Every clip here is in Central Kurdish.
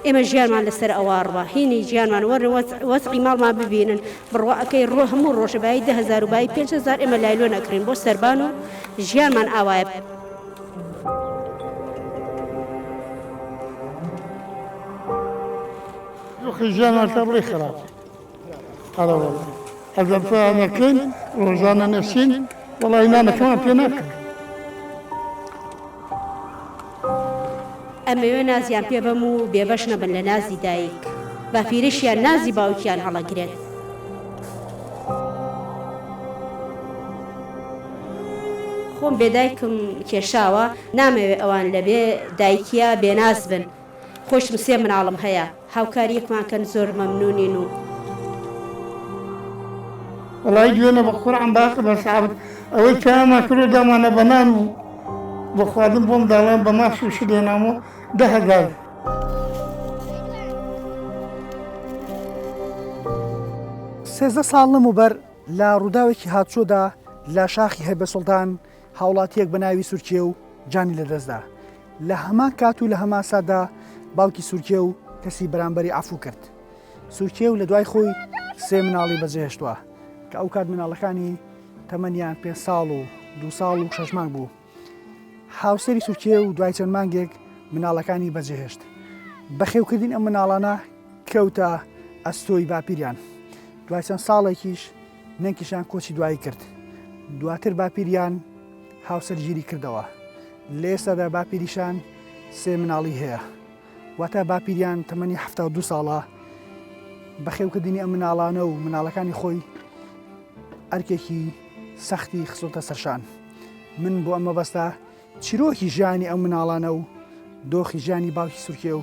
ئێمە ژیانمان لەسەر ئەوواڕوە هینی ژیانمان وەرن وەزعی ماڵمان ببینن بڕواکەی ڕۆ هەموو ڕۆژەبایی 10,000 و بای 5,000 ئێمە لایلۆ نەکرین بۆ سەربان و ژیانمان ئاوایە. ژیانمان تەڕڵی خراپ هەڵە وەڵا ئەگەر پێیانەکەین ڕۆژانە نەچین وەڵای نانەکەمان پێ ناکەن. ئەمەوێ نازیان پێ بەم و بێبەش نەبن لە نازی دایک باپیرشیان نازی باوکیان هەڵەگرێت. خۆم بێدایکم کێشاوە نامەوێت ئەوان لەبێ دایکیە بێناز بن. خۆشم 3 مناڵم هەیە هاوکاریەکمانکەن زۆر مەمنونین و وەڵای دوێنە بە قورعان باقی بە سعبت ئەوەی پێیانمان کردو دامانە بەنان و بە خواردن بۆم داوایان بە ماش و شلێنامەوە 10,000. سێزدە ساڵ لەموبەر لە ڕووداوێکی هاتچۆدا لە شاخی هەیبەسوڵتان هاوڵاتیەک بە ناوی سورکێ و جانی لەدەستدا. لە هەمان کات و لە هەمان سادا باوکی سورکێ و کەسی بەرامبەری عەفو کرد. سورکێ و لە دوای خۆی 3 مناڵی بەجێهێشتووە کە ئەو کات مناڵەکانی تەمەنیان 5 ساڵ و 2 ساڵ و 6 مانگ بوو. هاوسەری سورکێ و دوای چەند مانگێک مناڵەکانی بەجێهێشت. بەخێوکردین ئەم مناڵانە کەوتە ئەستۆی باپیریان. دوای چەند ساڵێکیش نەنکیشان کۆچی دوایی کرد. دواتر باپیریان هاوسەرگیری کردەوە. لە ئێستادا باپیریشان 3 مناڵی هەیە. واتە باپیریان تەمەنی 72 ساڵە. بەخێوکردنی ئەم مناڵانە و مناڵەکانی خۆی ئەرکێکی سەختی خستۆتە سەرشان. من بۆ ئەمە بەستا چیرۆکی ژیانی ئەو مناڵانە و دۆخی ژیانی باوکی سورکێ و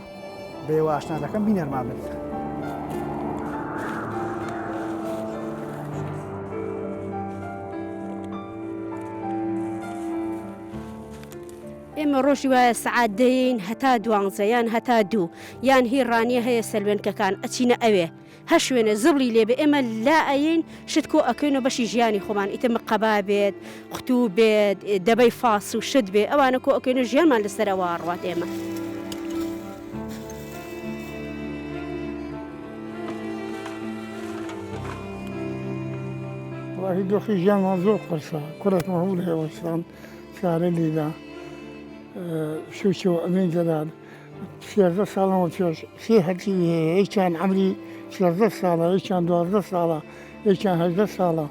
بێوە ئاشنا دەکەم بینەرما بن. ئێمە ڕۆژی وایە سەعات دەین هەتا 12 یان هەتا 2 یان هی ڕانیە هەیە سەلوێنکەکان ئەچینە ئەوێ هە شوێنە زڵی لێبێ ئێمە لا ئەین شت کۆ ئەکەینەوە بەشی ژیانی خۆمان ئیتە قەبا بێت قوتوو بێت دەبەی فاس و شت بێ ئەوانە کۆ ئەکەینە ژیانمان لەسەر ئەوە ڕات ئێمە. وڵاهی دۆخی ژیانمان زۆر قرسە کوڕێکمە هەوڵ هێوەستان چارە لێدا شوچەوە ئەمین جەلال 13 ساڵەوە پێش 3 هەتی هەیە یەکیان عەمری 13 ساڵە یەکیان 12 ساڵە یەکیان 18 ساڵە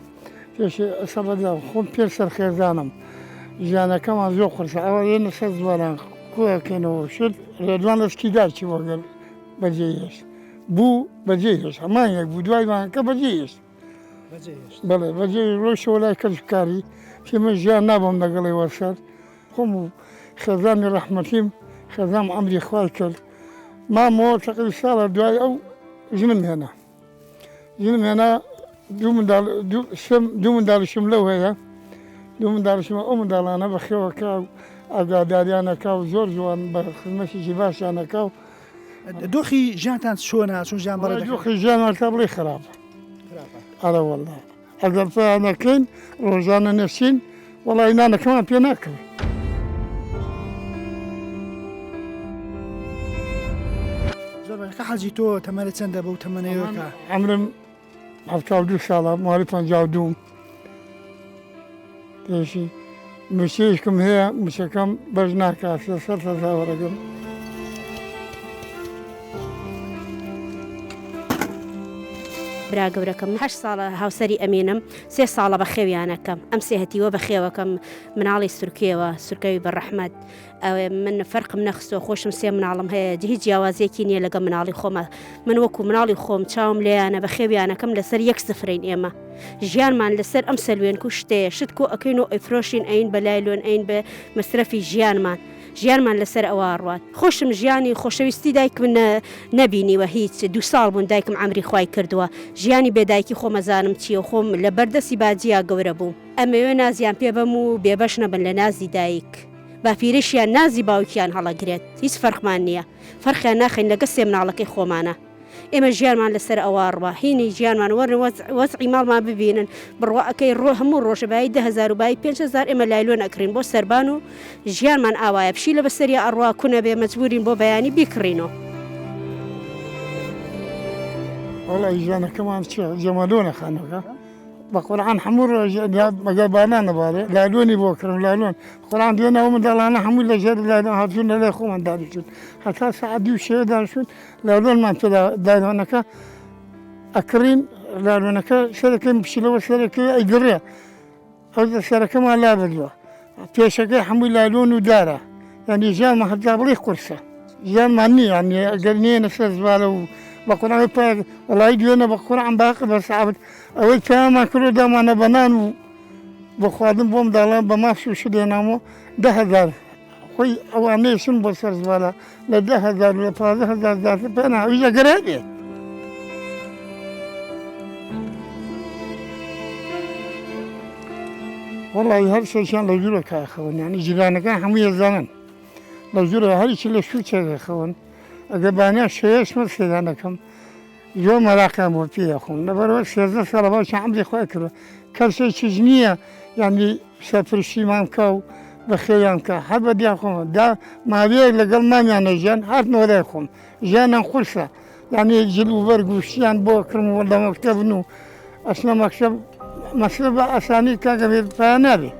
پێش ئەسەبەدا خۆم پێ سەرخێزانم ژیانەکەمان زۆر قرسە ئەوە یێنە سەر زواران کۆەکەینەوە شت ڕێدوان لەسکیداچی وەگەر بەجێهێشت بوو بەجێهێشت هەمان یەک بوو دوایمانکە بەجێهێشت بەڵێ بەجێ ڕۆیشەوە لای کەسکاری پێمە ژیان نابم لەگەڵی وەسەر خۆم و خێزانی ڕەحمەتیم خێزام عەمری خوای کرد مامەوە تەقریبا ساڵە دوای ئەو ژنم هێنا دوو منداڵیشم لەو هەیە دوو منداڵیشم ئەو منداڵانە بەخێوەکە و ئاگاداریانەکە و زۆر جوان بە خزمەتێکی باشیانەکە و دۆخی ژیانتان چۆنە چۆن ژیان بەڕێ دۆخی ژیانمان تەڕڵی خراپە هەڵە وەڵا ئەگەر پێیانەکەین ڕۆژانە نەچین وەڵای نانەکەمان پێ ناکەین. زۆر حەجی تۆ تەمەنە چەندە بەو تەمەنەیەوەکە؟ عەمرم 72 ساڵە ماڵی 52 پێشی موچەیەکم هەیە موچەکەم بەش ناکات سەر تەزاوەرەکەم. برا گەورەکەم 8 ساڵە هاوسەری ئەمینم 3 ساڵە بە خێویانەکەم ئەم سێهەتیوە بە خێوەکەم مناڵی سورکێوە سورکەوی بەڕەحمەت ئەوێ من فەرقم نەخستۆ خۆشم 3 مناڵم هەیە هیچ جیاوازیەکی نییە لەگە مناڵی خۆمە من وەکو مناڵی خۆم چاوم لێیانە بە خێویانەکەم لەسەر 1 سفرین ئێمە ژیانمان لەسەر ئەم سەلوێنک و شتەیە شت کۆ ئەکەین و ئەیفرۆشین ئەین بە لایلۆن ئەین بە مەسرەفی ژیانمان لەسەر ئەوە ڕوات خۆشم ژیانی خۆشەویستی دایکم نەبینیوە هیچ 2 ساڵ بوون دایکم عەمری خوای کردووە ژیانی بێدایکی خۆمەزانم چییە خۆم لە بەردەسی باجیا گەورە بووم ئەمەوێ نازیان پێ بەم و بێبەش نەبن لە نازی دایک باپیرشیان نازی باوکیان هەڵەگرێت هیچ فەرقمان نییە فەرقیان ناخین لەگە 3 مناڵەکەی خۆمانە ئێمە ژیانمان لەسەر ئەوە ڕوا هینی ژیانمان وەرن وەزعی ماڵمان ببینن بڕواکەی ڕۆ هەموو ڕۆژەبایی 10,000 و بای 5,000 ئێمە لایلۆ نەکرین بۆ سەربان و ژیانمان ئاوایە پشی لە بەسەری ئەڕوا کوونە بێ مەجبورین بۆ بەیانی بیکڕینەوە. والله يجانا كمان جمالونا خانوك بقرآن حمور مقابانا نبالي لالوني بوكرم لالون قرآن دينا ومن دلانا حمول لجر لالون هاتون لا يخو من داريشون حتى سعدي وشيء دارشون لالون ما انت دارونك أكرين لالونك شركة بشلو شركة إجرية هذا شركة ما لا بدلو تيشكي حمول لالون ودارة يعني جال ما حد بليخ كرسة جال ماني يعني قرنين السزبالة بقرآن باق والله يدينا بقرآن باقي بس عبد أول كلام كله ده ما نبنانو بخوادم بوم دالان بماسو شدينا مو 10,000 خوي أواني شن بصر زبالة ل 10,000 ولا 15,000 ذات بنا ويجا قريبي والله هذا شيء كان لجولك يا أخوان يعني جيراننا كان حمية زمان لجولك هذا شيء لشو يا أخوان أجباني شيء اسمه سيدانكم يوم راكم وفيه أخوان نبرة سيزن سلباش عمري خاكره كل شيء تجنيه يعني سافر شيمان كاو بخيام كا حبد يا أخوان دا ما بيه لقل ما يعني جان هات نوريكم جانا خلصة يعني يجلو برقوشيان بوكرم ولا مكتبنو أصلا مكتب مسلبة أساني كاكبير فانابي